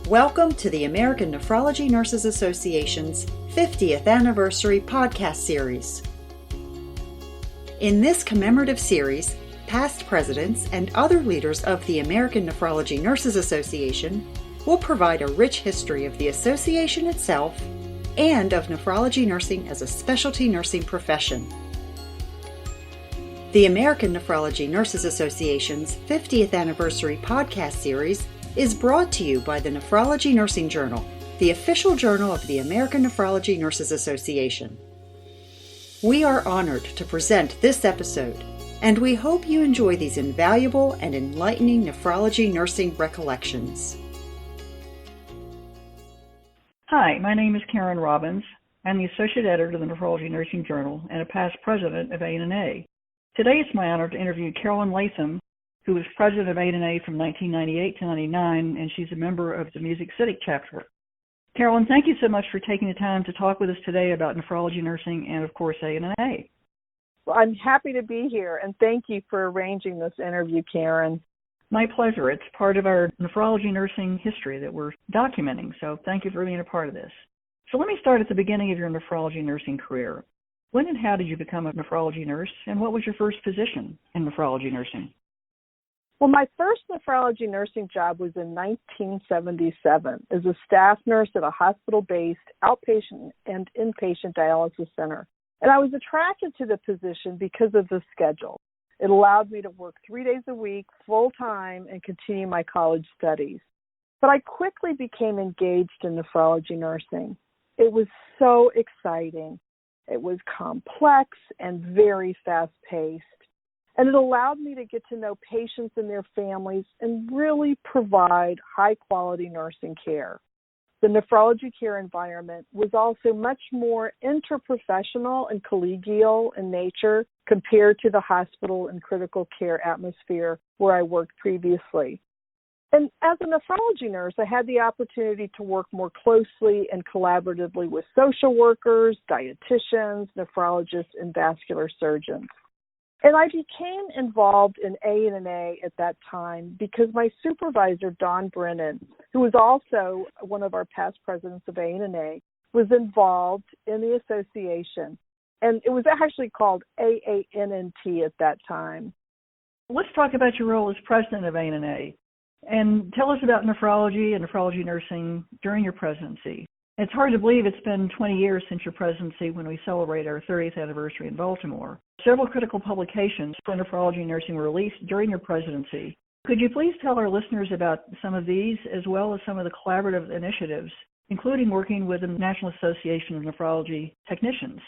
Welcome to the American Nephrology Nurses Association's 50th Anniversary podcast series. In this commemorative series, past presidents and other leaders of the American Nephrology Nurses Association will provide a rich history of the association itself and of nephrology nursing as a specialty nursing profession. The American Nephrology Nurses Association's 50th Anniversary podcast series is brought to you by the Nephrology Nursing Journal, the official journal of the American Nephrology Nurses Association. We are honored to present this episode, and we hope you enjoy these invaluable and enlightening nephrology nursing recollections. Hi, my name is Carolyn Robbins. I'm the Associate Editor of the Nephrology Nursing Journal and a past president of A&NA. Today it's my honor to interview Carolyn Latham, who was president of A&NA from 1998 to 99, and she's a member of the Music City chapter. Carolyn, thank you so much for taking the time to talk with us today about nephrology nursing and, of course, A&NA. Well, I'm happy to be here, and thank you for arranging this interview, Karen. My pleasure. It's part of our nephrology nursing history that we're documenting, so thank you for being a part of this. So let me start at the beginning of your nephrology nursing career. When and how did you become a nephrology nurse, and what was your first position in nephrology nursing? Well, my first nephrology nursing job was in 1977 as a staff nurse at a hospital-based outpatient and inpatient dialysis center. And I was attracted to the position because of the schedule. It allowed me to work 3 days a week, full-time, and continue my college studies. But I quickly became engaged in nephrology nursing. It was so exciting. It was complex and very fast-paced. And it allowed me to get to know patients and their families and really provide high-quality nursing care. The nephrology care environment was also much more interprofessional and collegial in nature compared to the hospital and critical care atmosphere where I worked previously. And as a nephrology nurse, I had the opportunity to work more closely and collaboratively with social workers, dietitians, nephrologists, and vascular surgeons. And I became involved in A&NA at that time because my supervisor, Don Brennan, who was also one of our past presidents of A&NA, was involved in the association. And it was actually called AANNT at that time. Let's talk about your role as president of A&NA. And tell us about nephrology and nephrology nursing during your presidency. It's hard to believe it's been 20 years since your presidency when we celebrate our 30th anniversary in Baltimore. Several critical publications for nephrology nursing were released during your presidency. Could you please tell our listeners about some of these as well as some of the collaborative initiatives, including working with the National Association of Nephrology Technicians?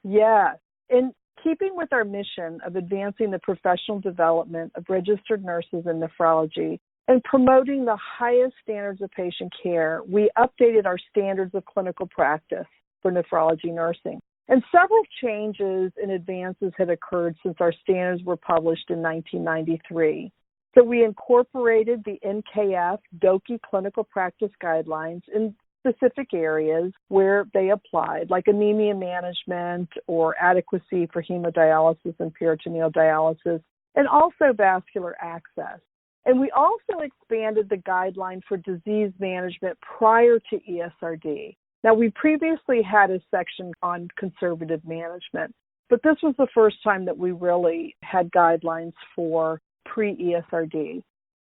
Yes. In keeping with our mission of advancing the professional development of registered nurses in nephrology, and promoting the highest standards of patient care, we updated our standards of clinical practice for nephrology nursing. And several changes and advances had occurred since our standards were published in 1993. So we incorporated the NKF DOKI clinical practice guidelines in specific areas where they applied, like anemia management or adequacy for hemodialysis and peritoneal dialysis, and also vascular access. And we also expanded the guideline for disease management prior to ESRD. Now, we previously had a section on conservative management, but this was the first time that we really had guidelines for pre-ESRD.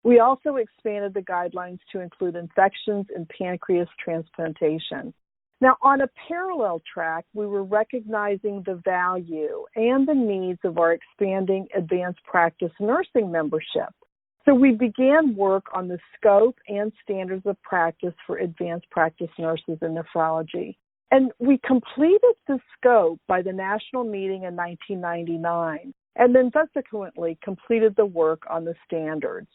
We also expanded the guidelines to include infections and pancreas transplantation. Now, on a parallel track, we were recognizing the value and the needs of our expanding advanced practice nursing membership. So we began work on the scope and standards of practice for advanced practice nurses in nephrology. And we completed the scope by the national meeting in 1999, and then subsequently completed the work on the standards.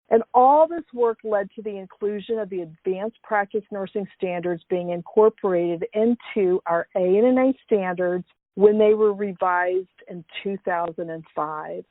And all this work led to the inclusion of the advanced practice nursing standards being incorporated into our A&NA standards when they were revised in 2005.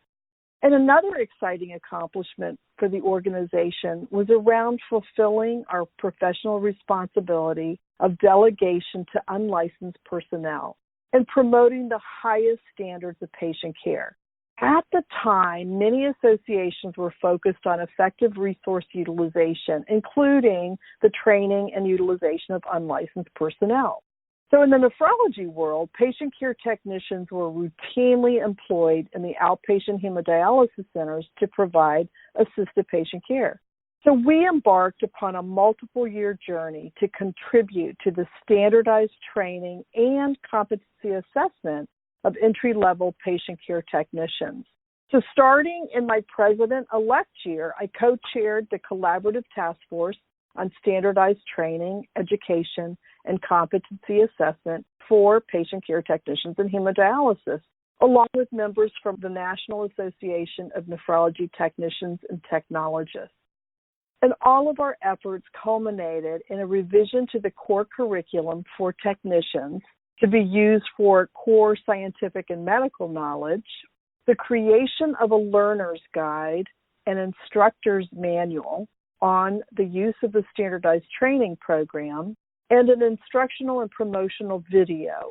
And another exciting accomplishment for the organization was around fulfilling our professional responsibility of delegation to unlicensed personnel and promoting the highest standards of patient care. At the time, many associations were focused on effective resource utilization, including the training and utilization of unlicensed personnel. So in the nephrology world, patient care technicians were routinely employed in the outpatient hemodialysis centers to provide assisted patient care. So we embarked upon a multiple-year journey to contribute to the standardized training and competency assessment of entry-level patient care technicians. So starting in my president-elect year, I co-chaired the collaborative task force on standardized training, education, and competency assessment for patient care technicians in hemodialysis, along with members from the National Association of Nephrology Technicians and Technologists. And all of our efforts culminated in a revision to the core curriculum for technicians to be used for core scientific and medical knowledge, the creation of a learner's guide and instructor's manual on the use of the standardized training program, and an instructional and promotional video.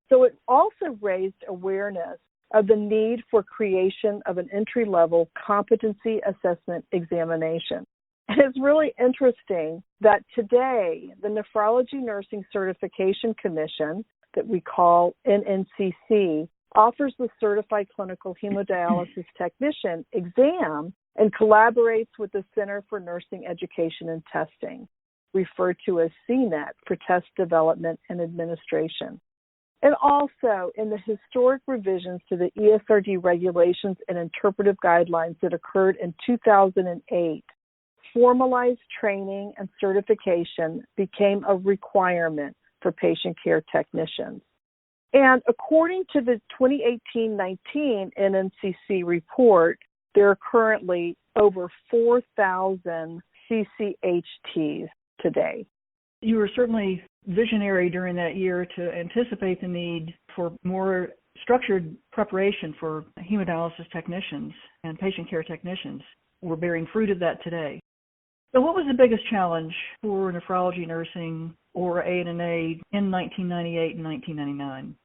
So it also raised awareness of the need for creation of an entry-level competency assessment examination. And it's really interesting that today the Nephrology Nursing Certification Commission, that we call NNCC, offers the Certified Clinical Hemodialysis Technician exam and collaborates with the Center for Nursing Education and Testing, referred to as CNET, for test development and administration. And also in the historic revisions to the ESRD regulations and interpretive guidelines that occurred in 2008, formalized training and certification became a requirement for patient care technicians. And according to the 2018-19 NNCC report, there are currently over 4,000 CCHTs today. You were certainly visionary during that year to anticipate the need for more structured preparation for hemodialysis technicians and patient care technicians. We're bearing fruit of that today. So what was the biggest challenge for nephrology nursing or ANA in 1998 and 1999?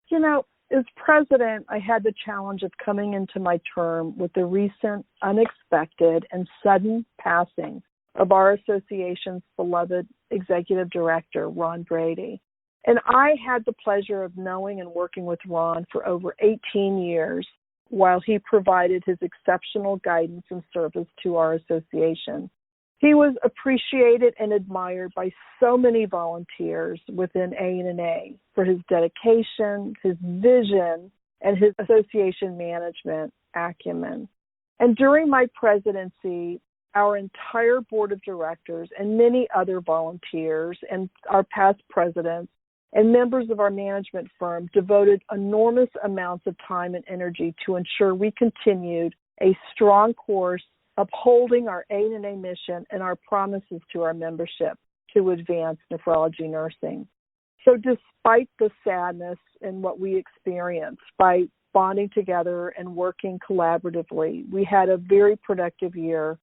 You know, as president, I had the challenge of coming into my term with the recent, unexpected, and sudden passing of our association's beloved executive director, Ron Brady. And I had the pleasure of knowing and working with Ron for over 18 years while he provided his exceptional guidance and service to our association. He was appreciated and admired by so many volunteers within ANA for his dedication, his vision, and his association management acumen. And during my presidency, our entire board of directors and many other volunteers and our past presidents and members of our management firm devoted enormous amounts of time and energy to ensure we continued a strong course upholding our ANA mission and our promises to our membership to advance nephrology nursing. So despite the sadness in what we experienced by bonding together and working collaboratively, we had a very productive year.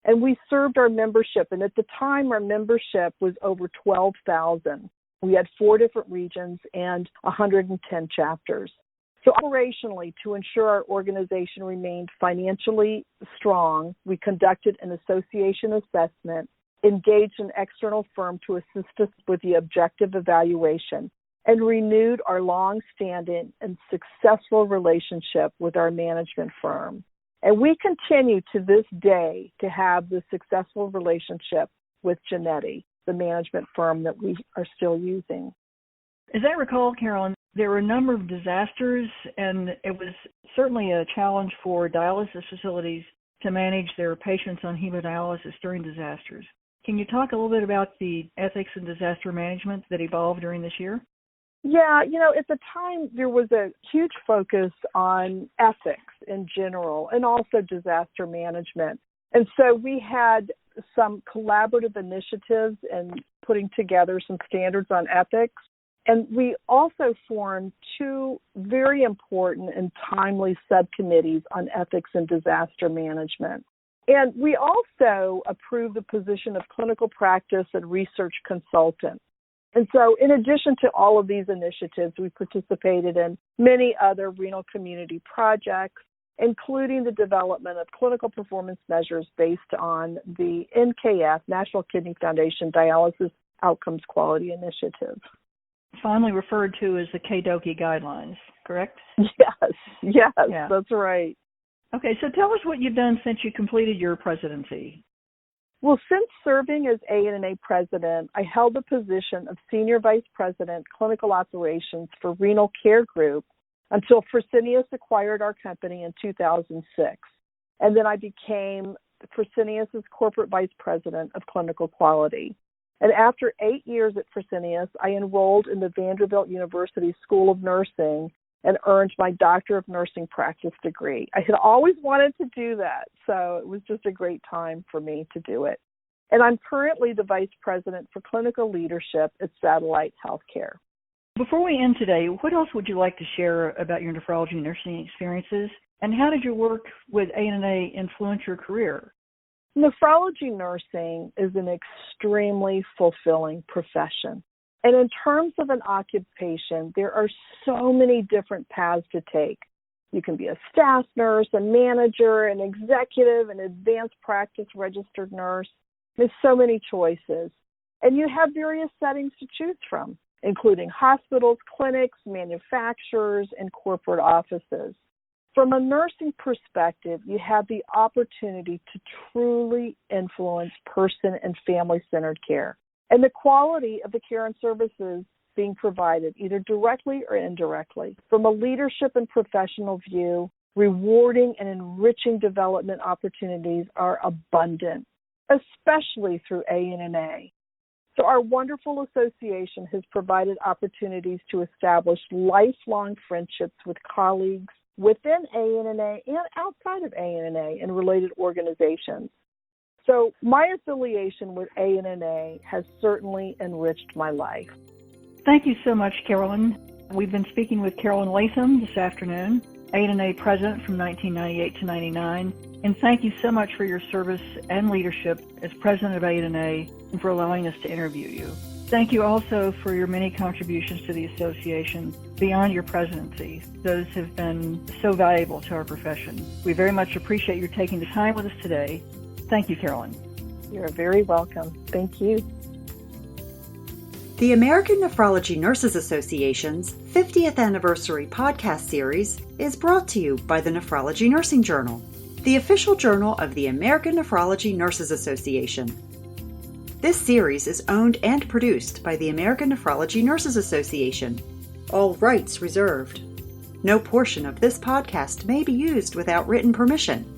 And we served our membership, and at the time our membership was over 12,000. We had 4 different regions and 110 chapters. So operationally, to ensure our organization remained financially strong, we conducted an association assessment, engaged an external firm to assist us with the objective evaluation, and renewed our long-standing and successful relationship with our management firm. And we continue to this day to have this successful relationship with Jannetti, the management firm that we are still using. As I recall, Carolyn, there were a number of disasters, and it was certainly a challenge for dialysis facilities to manage their patients on hemodialysis during disasters. Can you talk a little bit about the ethics and disaster management that evolved during this year? Yeah, you know, at the time there was a huge focus on ethics in general and also disaster management. And so we had some collaborative initiatives in putting together some standards on ethics. And we also formed 2 very important and timely subcommittees on ethics and disaster management. And we also approved the position of clinical practice and research consultant. And so in addition to all of these initiatives, we participated in many other renal community projects, including the development of clinical performance measures based on the NKF, National Kidney Foundation Dialysis Outcomes Quality Initiative. Finally referred to as the KDOQI guidelines, correct? Yes, Yeah. That's right. Okay, so tell us what you've done since you completed your presidency. Well, since serving as ANNA president, I held the position of Senior Vice President, Clinical Operations for Renal Care Group until Fresenius acquired our company in 2006. And then I became Fresenius' Corporate Vice President of Clinical Quality. And after 8 years at Fresenius, I enrolled in the Vanderbilt University School of Nursing and earned my Doctor of Nursing Practice degree. I had always wanted to do that, so it was just a great time for me to do it. And I'm currently the Vice President for Clinical Leadership at Satellite Healthcare. Before we end today, what else would you like to share about your nephrology nursing experiences, and how did your work with ANNA influence your career? Nephrology nursing is an extremely fulfilling profession. And in terms of an occupation, there are so many different paths to take. You can be a staff nurse, a manager, an executive, an advanced practice registered nurse. There's so many choices. And you have various settings to choose from, including hospitals, clinics, manufacturers, and corporate offices. From a nursing perspective, you have the opportunity to truly influence person and family-centered care and the quality of the care and services being provided, either directly or indirectly. From a leadership and professional view, rewarding and enriching development opportunities are abundant, especially through ANNA. So our wonderful association has provided opportunities to establish lifelong friendships with colleagues within ANNA and outside of ANNA and related organizations. So my affiliation with ANNA has certainly enriched my life. Thank you so much, Carolyn. We've been speaking with Carolyn Latham this afternoon, ANNA president from 1998 to 99. And thank you so much for your service and leadership as president of ANNA and for allowing us to interview you. Thank you also for your many contributions to the association beyond your presidency. Those have been so valuable to our profession. We very much appreciate your taking the time with us today. Thank you, Carolyn. You're very welcome. Thank you. The American Nephrology Nurses Association's 50th anniversary podcast series is brought to you by the Nephrology Nursing Journal, the official journal of the American Nephrology Nurses Association. This series is owned and produced by the American Nephrology Nurses Association. All rights reserved. No portion of this podcast may be used without written permission.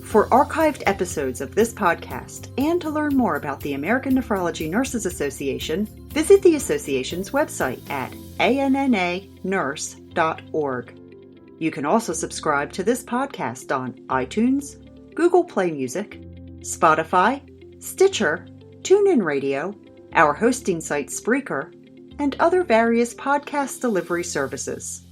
For archived episodes of this podcast and to learn more about the American Nephrology Nurses Association, visit the association's website at annanurse.org. You can also subscribe to this podcast on iTunes, Google Play Music, Spotify, Stitcher, TuneIn Radio, our hosting site Spreaker, and other various podcast delivery services.